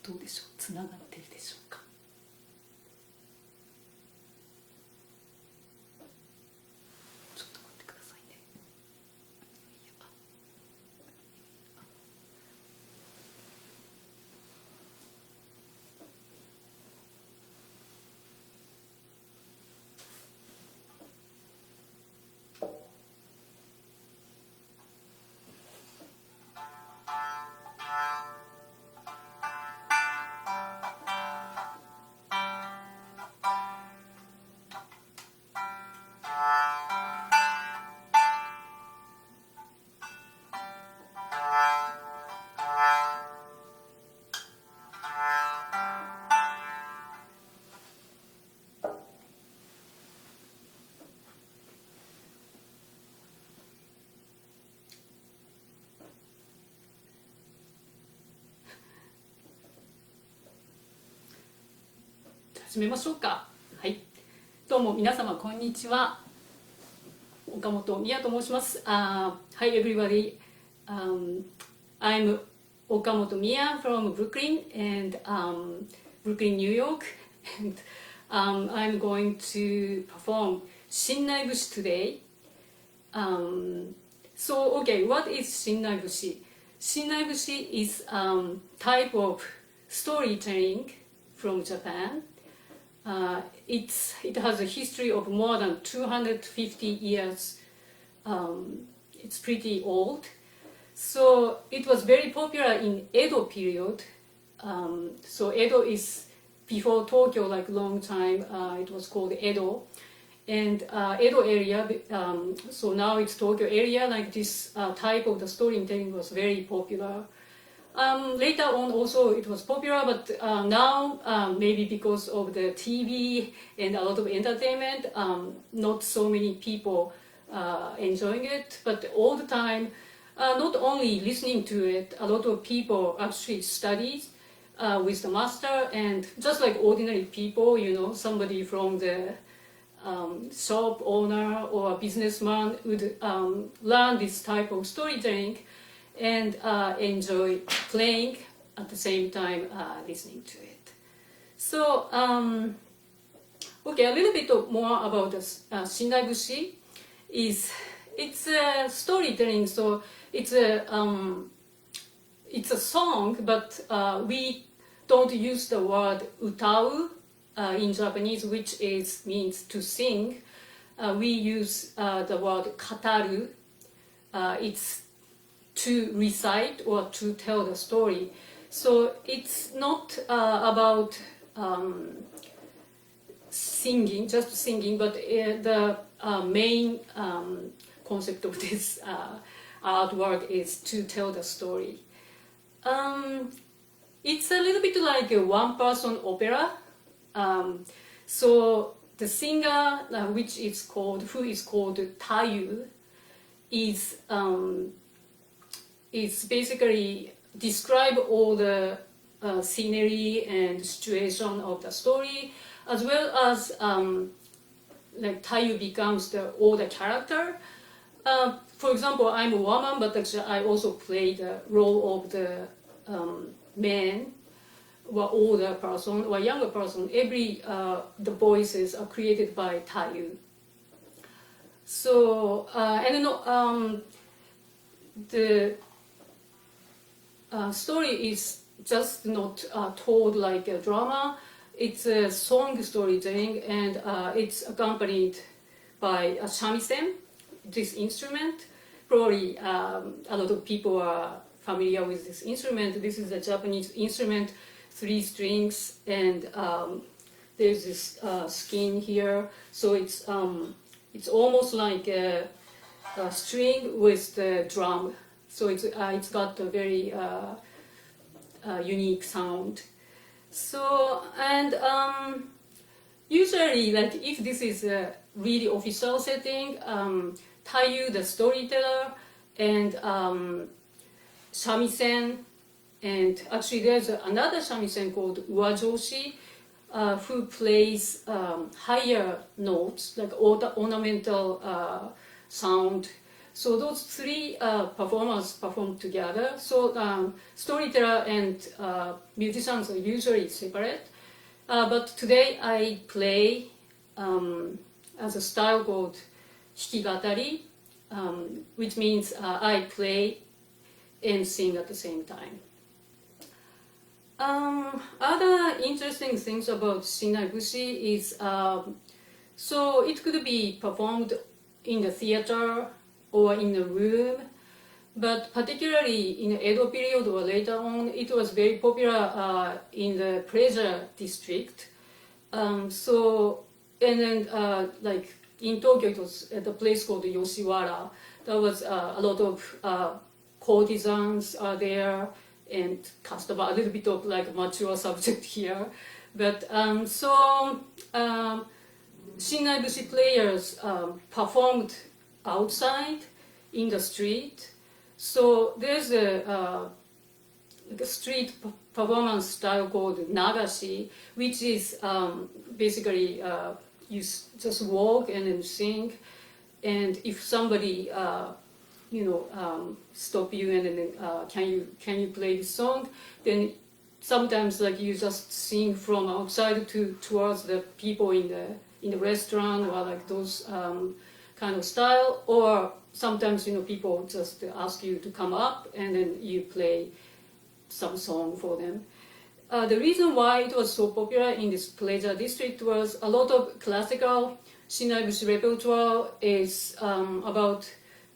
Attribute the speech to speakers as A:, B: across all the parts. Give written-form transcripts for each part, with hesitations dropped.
A: どうでしょう、つながってるでしょうか。ちょっと待ってくださいね。始めましょうか。はい、どうも皆様こんにちは。岡本美也と申します。Hi everybody. I'm Okamoto Miya from Brooklyn and Brooklyn, New York. And I'm going to perform Shinnai-bushi today. So okay, what is Shinnai-bushi? Shinnai-bushi is type of storytelling from Japan. It has a history of more than 250 years. It's pretty old. So it was very popular in Edo period. So Edo is before Tokyo, like long time. It was called Edo. And Edo area, so now it's Tokyo area, like this type of the storytelling was very popular. Later on also it was popular, but now maybe because of the TV and a lot of entertainment, not so many people enjoying it, but all the time, not only listening to it, a lot of people actually study with the master, and just like ordinary people, you know, somebody from the shop owner or businessman would learn this type of storytelling and enjoy playing at the same time listening to it. So, okay, a little bit more about the Shinnai-bushi. It's a storytelling, so it's a song, but we don't use the word utau in Japanese, which means to sing. We use the word kataru. It's to recite or to tell the story. So it's not about singing, just singing, but the main concept of this artwork is to tell the story. It's a little bit like a one-person opera. So the singer, who is called Tayu, is basically describe all the scenery and situation of the story, as well as like Tayu becomes all the character. For example, I'm a woman, but actually I also play the role of the man, or older person, or younger person. The voices are created by Tayu. So the story is just not told like a drama. It's a song storytelling, and it's accompanied by a shamisen, this instrument. Probably a lot of people are familiar with this instrument. This is a Japanese instrument, 3 strings, and there's this skin here. So it's almost like a string with the drum. So it's got a very unique sound. So, and usually, like if this is a really official setting, Tayu, the storyteller, and shamisen, and actually there's another shamisen called uwajoshi, who plays higher notes, like ornamental sound. So those three performers perform together. So storyteller and musicians are usually separate. But today I play as a style called hikigatari, which means I play and sing at the same time. Other interesting things about Shinnai-bushi is so it could be performed in the theater or in a room, but particularly in the Edo period or later on, it was very popular in the pleasure district. So, and then like in Tokyo, it was at a place called Yoshiwara. There was a lot of courtesans are there and customer, a little bit of like mature subject here. But so Shinnai-bushi players performed outside in the street. So there's a street performance style called nagashi, which is basically you just walk and then sing, and if somebody stop you and then can you play this song, then sometimes like you just sing from outside towards the people in the restaurant, or like those kind of style, or sometimes people just ask you to come up and then you play some song for them. The reason why it was so popular in this pleasure district was a lot of classical Shinnai-bushi repertoire is about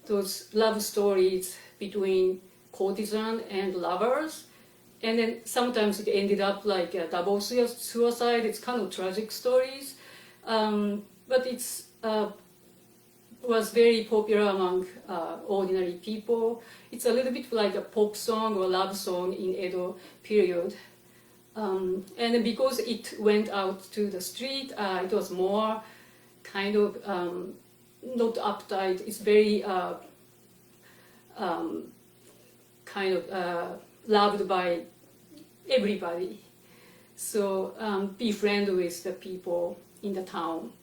A: those love stories between courtesan and lovers, and then sometimes it ended up like a double suicide. It's kind of tragic stories, but it's was very popular among ordinary people. It's a little bit like a pop song or love song in Edo period. And then because it went out to the street, it was more kind of not uptight. It's very kind of loved by everybody. So be friends with the people in the town.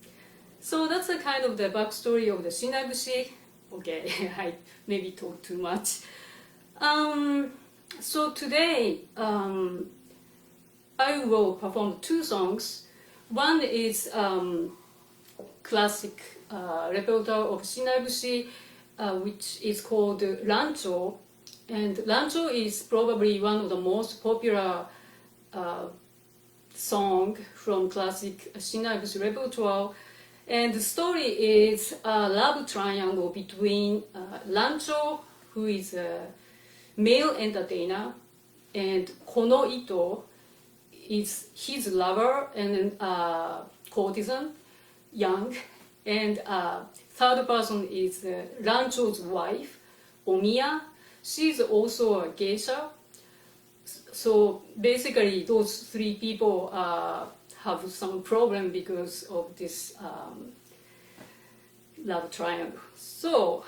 A: So that's a kind of the backstory of the Shinnai-bushi. Okay, I maybe talked too much. So today I will perform two songs. One is classic repertoire of Shinnai-bushi, which is called Rancho. And Rancho is probably one of the most popular song from classic Shinnai-bushi repertoire. And the story is a love triangle between Rancho, who is a male entertainer, and Kono Ito is his lover and courtesan, young. And third person is Rancho's wife, Omiya. She's also a geisha. So basically those three people have some problem because of this love triangle. So,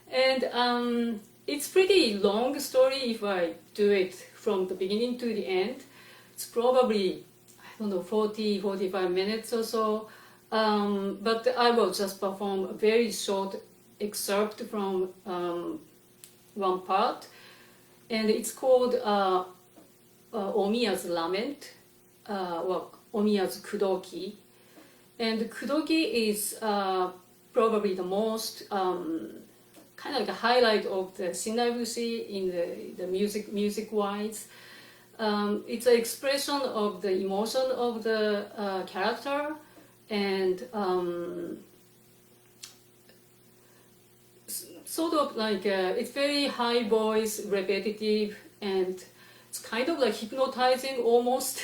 A: and it's pretty long story if I do it from the beginning to the end. It's probably, I don't know, 40-45 minutes or so. But I will just perform a very short excerpt from one part. And it's called Omiya's Lament, or Omiya's Kudoki. And Kudoki is probably the most kind of like a highlight of the Shinnai-bushi in the music-wise. It's an expression of the emotion of the character, and sort of like it's very high voice, repetitive, and it's kind of like hypnotizing almost.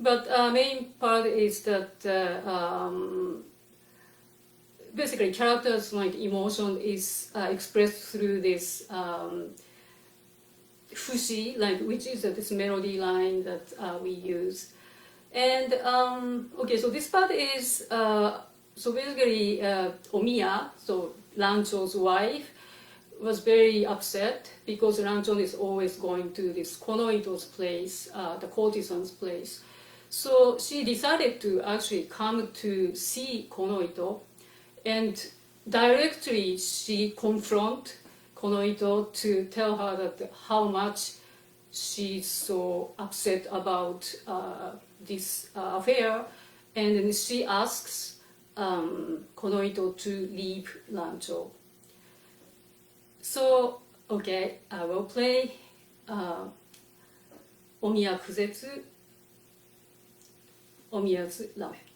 A: But main part is that basically characters like emotion is expressed through this fushi, like which is this melody line that we use. And okay, so this part is so basically Omiya, so Rancho's wife, was very upset because Rancho is always going to this Kono Ito's place, the courtesan's place. So she decided to actually come to see Kono Ito, and directly she confront Konohito to tell her that how much she's so upset about this affair, and then she asks Konohito to leave Rancho. So, okay, I will play Omiya Kuzetsu, Omiya's Lament.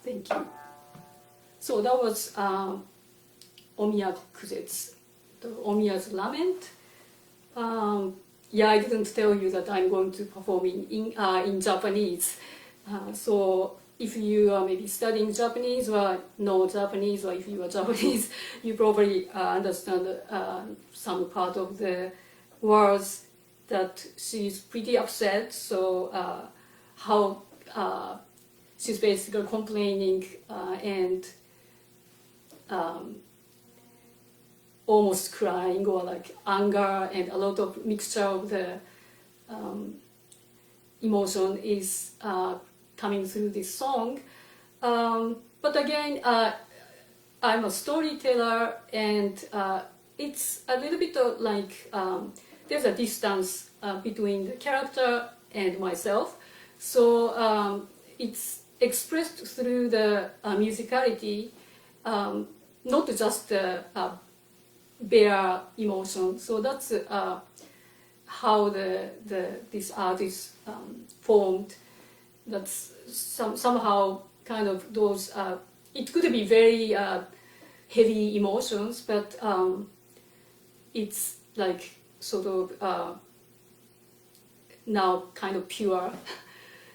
A: Thank you. So that was Omiya Kuzetsu, the Omiya's Lament. Yeah, I didn't tell you that I'm going to perform in Japanese. So if you are maybe studying Japanese or know Japanese, or if you are Japanese, you probably understand some part of the words that she's pretty upset. So how she's basically complaining and almost crying, or like anger, and a lot of mixture of the emotion is coming through this song. But again, I'm a storyteller, and it's a little bit of like there's a distance between the character and myself. So it's expressed through the musicality, not just the bare emotion. So that's how this art is formed. That's somehow kind of those. It could be very heavy emotions, but it's like sort of now kind of pure.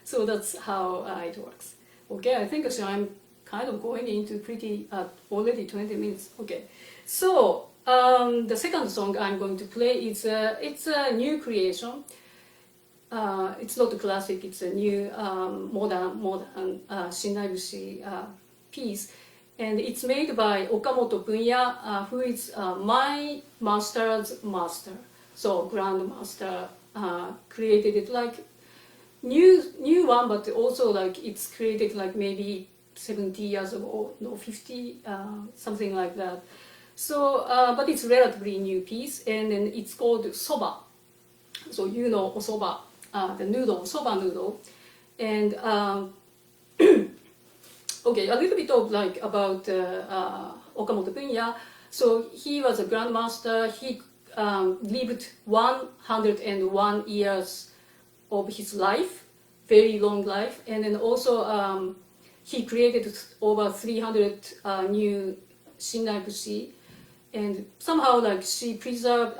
A: So that's how it works. Okay, I think so I'm kind of going into pretty already 20 minutes. Okay, so the second song I'm going to play is it's a new creation. It's not a classic. It's a new modern Shinnai-bushi piece, and it's made by Okamoto Bunya, who is my master's master. So grandmaster created it like new one, but also like it's created like maybe 70 years ago, no 50, something like that. So, but it's relatively new piece, and then it's called Soba. So you know Soba, the noodle, Soba noodle, and okay, a little bit of like about Okamoto Bunya. So he was a grandmaster. He lived 101 years of his life, very long life, and then also he created over 300 new shin-naibushi, and somehow like he preserved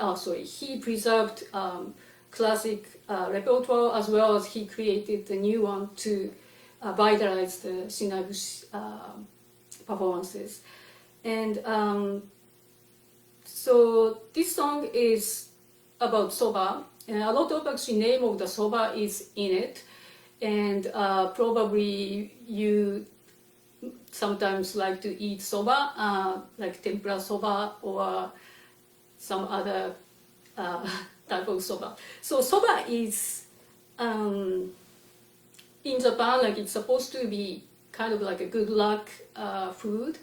A: classic repertoire, as well as he created the new one to vitalize the shin-naibushi performances. And so this song is about soba, and a lot of actually name of the soba is in it, and probably you sometimes like to eat soba, like tempura soba or some other type of soba. So soba is in Japan, like it's supposed to be kind of like a good luck food,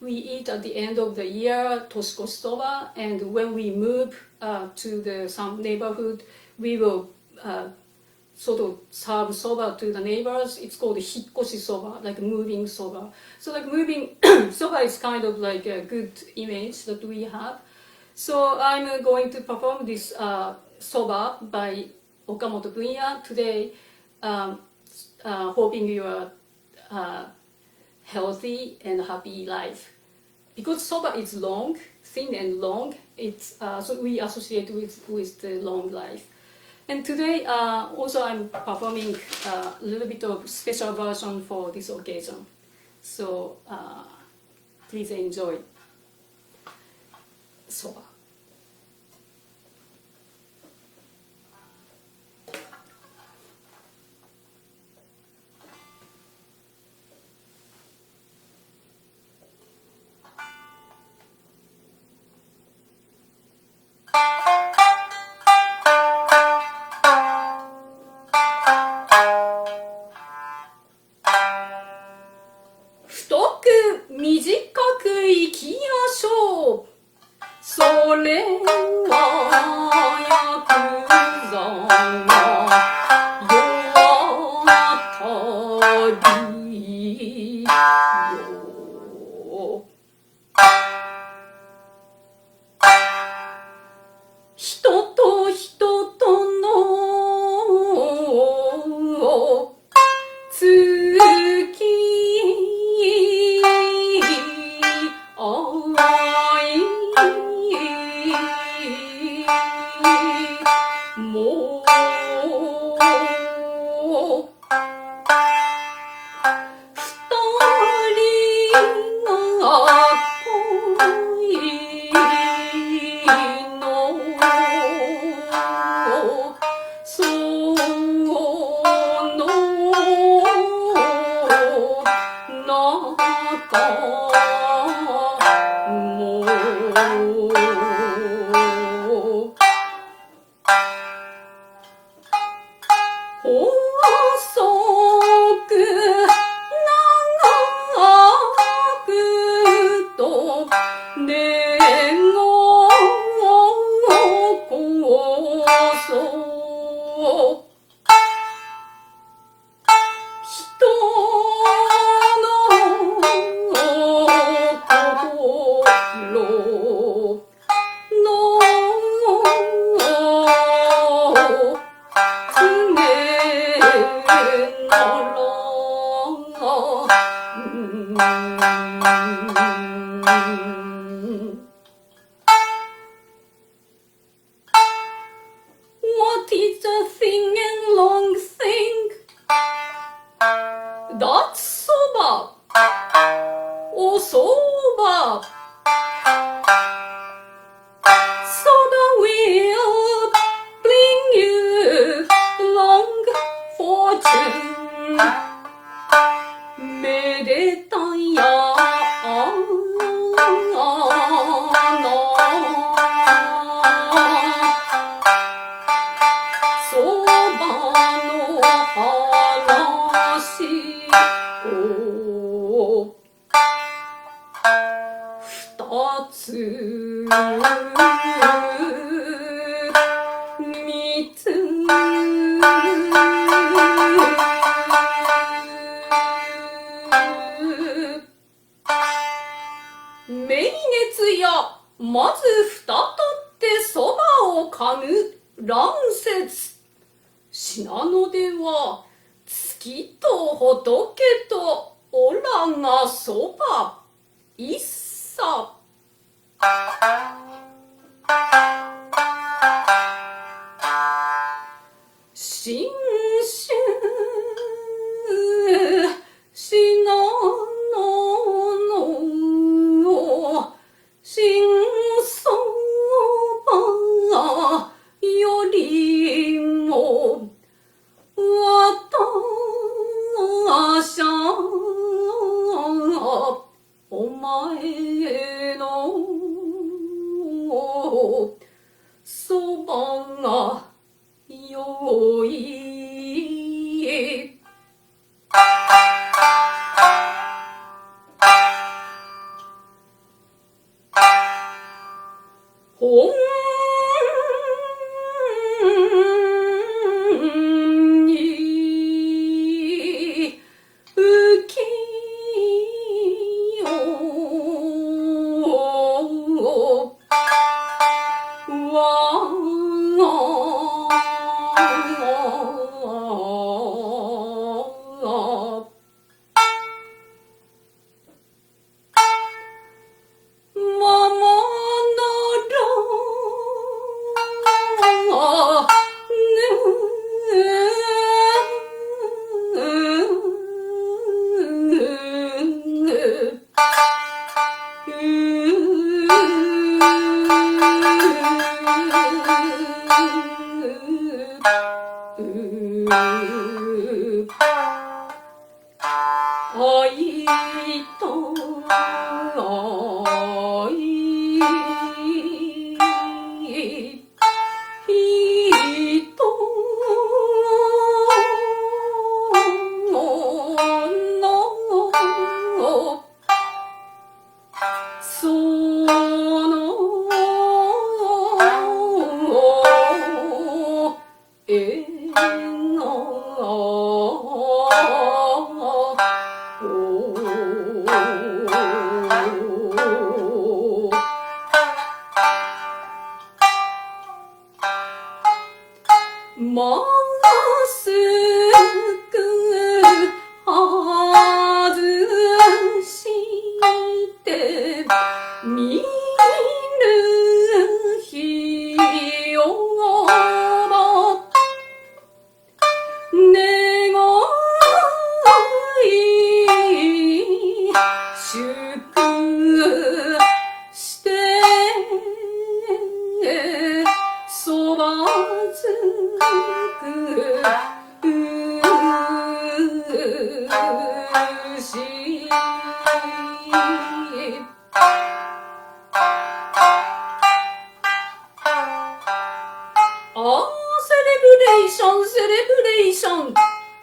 A: we eat at the end of the year toshikoshi soba, and when we move to some neighborhood, we will sort of serve soba to the neighbors. It's called hikkoshi soba, like moving soba. So like moving soba is kind of like a good image that we have. So I'm going to perform this soba by Okamoto Bunya today, hoping you are healthy and happy life. Because soba is long, thin and long, it's so we associate with the long life. And today also I'm performing a little bit of special version for this occasion. So please enjoy soba. What is the thin and long thing? That's soba. Oh, soba. Soba will bring you long fortune. Medetaya.まず蓋取ってそばをかぐ乱説。信濃では月と仏とおらがそば一茶。新春信濃の新そばよりも私はお前のそばがよい。本に浮きよ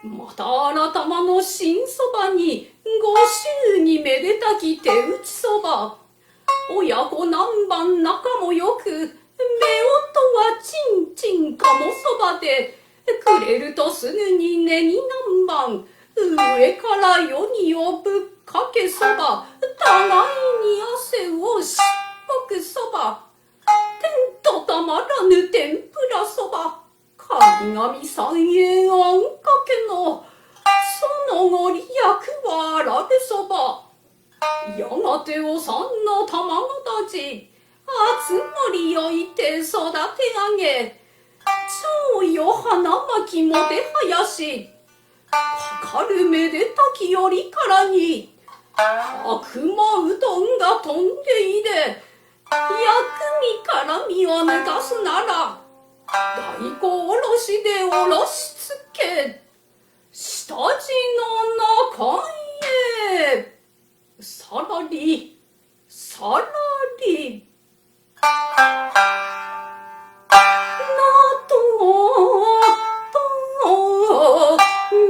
A: また新玉の新そばにご祝にめでたき手打ちそば。親子何番仲もよく、目音はちんちんかもそばで、くれるとすぐに根に何番、上から世にをぶっかけそば、互いに汗をしっぽくそば、天とたまらぬ天ぷらそば。神々三円あんかけのそのご利益はあられそば。やがてお産の卵たち集まりよいて育て上げ、蝶よ花巻もてはやし、かかるめでたきよりからに悪魔うどんが飛んでいで、薬味から身を抜かすなら大根おろしでおろしつけ、下地の中へさらりさらりなと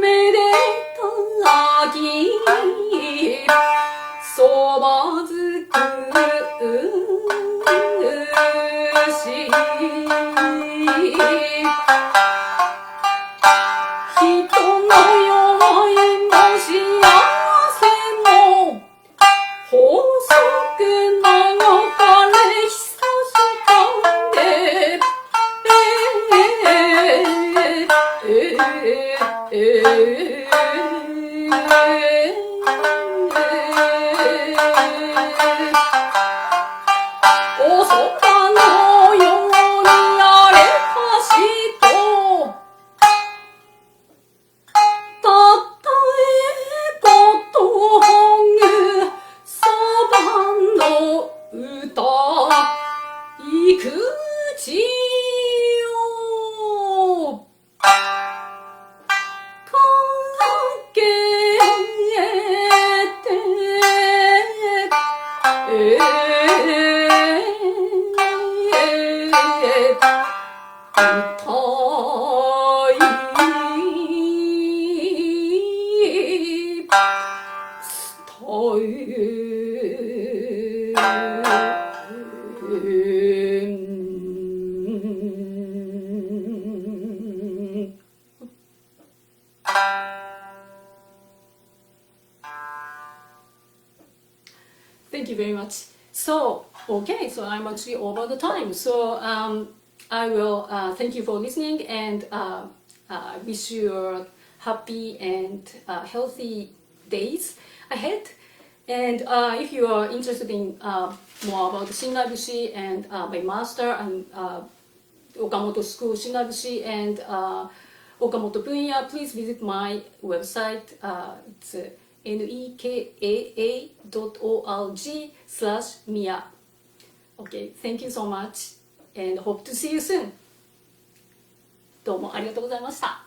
A: めでたきそばづくし、人の弱いも幸せも法則なのかれ久しかで、おそばのようにあれかしと、たとえことほぐそばの歌いくちよかけ伝え Thank you very much. So, okay, so I'm actually over the time. So, I will thank you for listening and wish you happy and healthy days ahead. And if you are interested in more about the Shinnai-bushi and my master and Okamoto School Shinnai-bushi and Okamoto Bunya, please visit my website. It's nekaa.org/Miya. Okay, thank you so much and hope to see you soon. どうもありがとうございました。